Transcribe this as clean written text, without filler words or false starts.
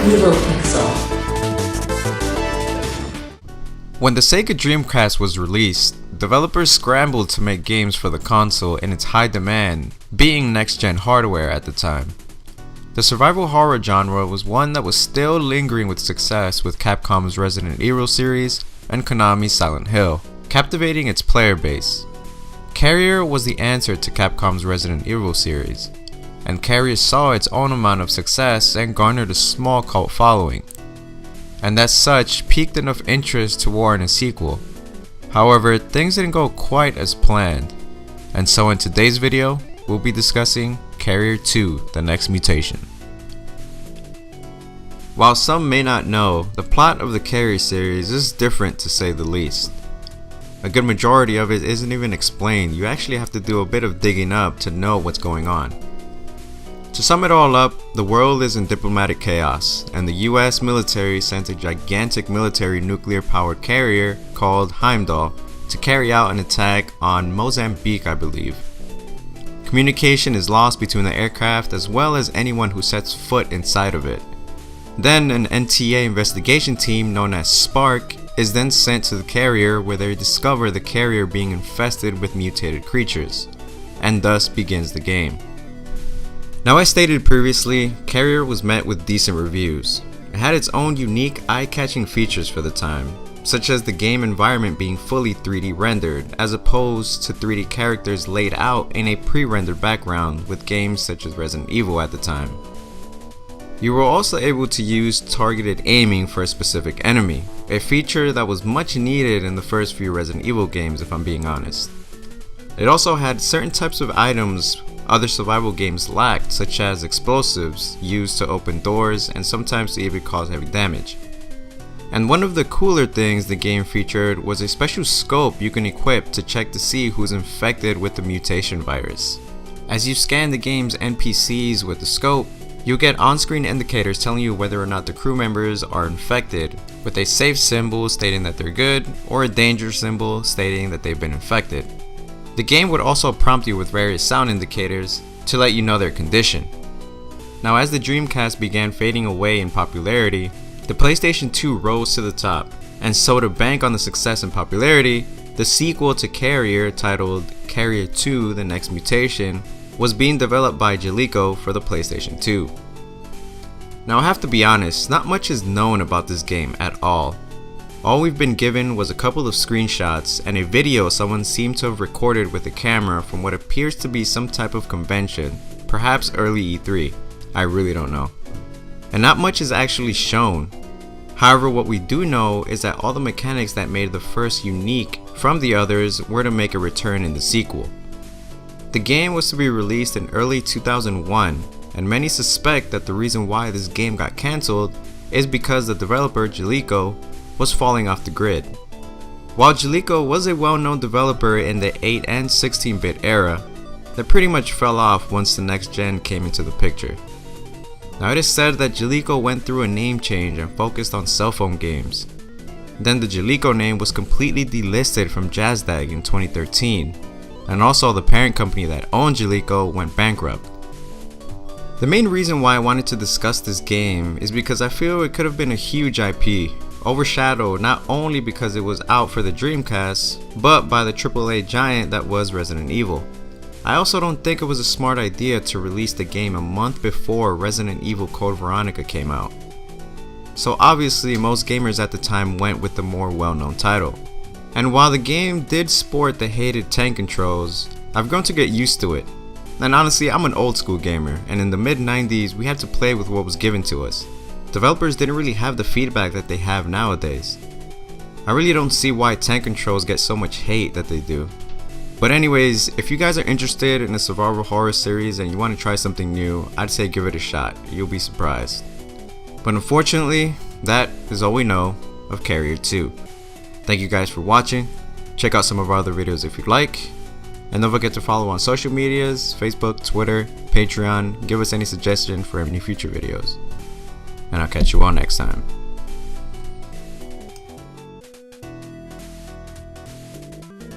Evil Pixel. When the Sega Dreamcast was released, developers scrambled to make games for the console in its high demand, being next-gen hardware at the time. The survival horror genre was one that was still lingering with success with Capcom's Resident Evil series and Konami's Silent Hill, captivating its player base. Carrier was the answer to Capcom's Resident Evil series, and Carrier saw its own amount of success and garnered a small cult following, and as such piqued enough interest to warrant a sequel. However, things didn't go quite as planned, and so in today's video, we'll be discussing Carrier 2, The Next Mutation. While some may not know, the plot of the Carrier series is different to say the least. A good majority of it isn't even explained. You actually have to do a bit of digging up to know what's going on. To sum it all up, the world is in diplomatic chaos, and the US military sent a gigantic military nuclear-powered carrier called Heimdall to carry out an attack on Mozambique, I believe. Communication is lost between the aircraft as well as anyone who sets foot inside of it. Then an NTA investigation team known as Spark is then sent to the carrier, where they discover the carrier being infested with mutated creatures, and thus begins the game. Now, as stated previously, Carrier was met with decent reviews. It had its own unique eye-catching features for the time, such as the game environment being fully 3D rendered as opposed to 3D characters laid out in a pre-rendered background with games such as Resident Evil at the time. You were also able to use targeted aiming for a specific enemy, a feature that was much needed in the first few Resident Evil games, if I'm being honest. It also had certain types of items other survival games lacked, such as explosives used to open doors and sometimes to even cause heavy damage. And one of the cooler things the game featured was a special scope you can equip to check to see who's infected with the mutation virus. As you scan the game's NPCs with the scope, you'll get on-screen indicators telling you whether or not the crew members are infected, with a safe symbol stating that they're good, or a danger symbol stating that they've been infected. The game would also prompt you with various sound indicators to let you know their condition. Now, as the Dreamcast began fading away in popularity, the PlayStation 2 rose to the top, and so to bank on the success and popularity, the sequel to Carrier, titled Carrier 2: The Next Mutation, was being developed by Jaleco for the PlayStation 2. Now, I have to be honest, not much is known about this game at all. All we've been given was a couple of screenshots and a video someone seemed to have recorded with a camera from what appears to be some type of convention, perhaps early E3, I really don't know. And not much is actually shown. However, what we do know is that all the mechanics that made the first unique from the others were to make a return in the sequel. The game was to be released in early 2001, and many suspect that the reason why this game got cancelled is because the developer Jaleco was falling off the grid. While Jaleco was a well-known developer in the 8 and 16-bit era, they pretty much fell off once the next gen came into the picture. Now, it is said that Jaleco went through a name change and focused on cell phone games. Then the Jaleco name was completely delisted from Jazdag in 2013, and also the parent company that owned Jaleco went bankrupt. The main reason why I wanted to discuss this game is because I feel it could have been a huge IP, overshadowed not only because it was out for the Dreamcast, but by the AAA giant that was Resident Evil. I also don't think it was a smart idea to release the game a month before Resident Evil Code Veronica came out. So obviously most gamers at the time went with the more well-known title. And while the game did sport the hated tank controls, I've grown to get used to it. And honestly, I'm an old school gamer, and in the mid-90s we had to play with what was given to us. Developers didn't really have the feedback that they have nowadays. I really don't see why tank controls get so much hate that they do. But anyways, if you guys are interested in a survival horror series and you want to try something new, I'd say give it a shot. You'll be surprised. But unfortunately, that is all we know of Carrier 2. Thank you guys for watching. Check out some of our other videos if you'd like. And don't forget to follow on social medias, Facebook, Twitter, Patreon. Give us any suggestion for any future videos. And I'll catch you all next time.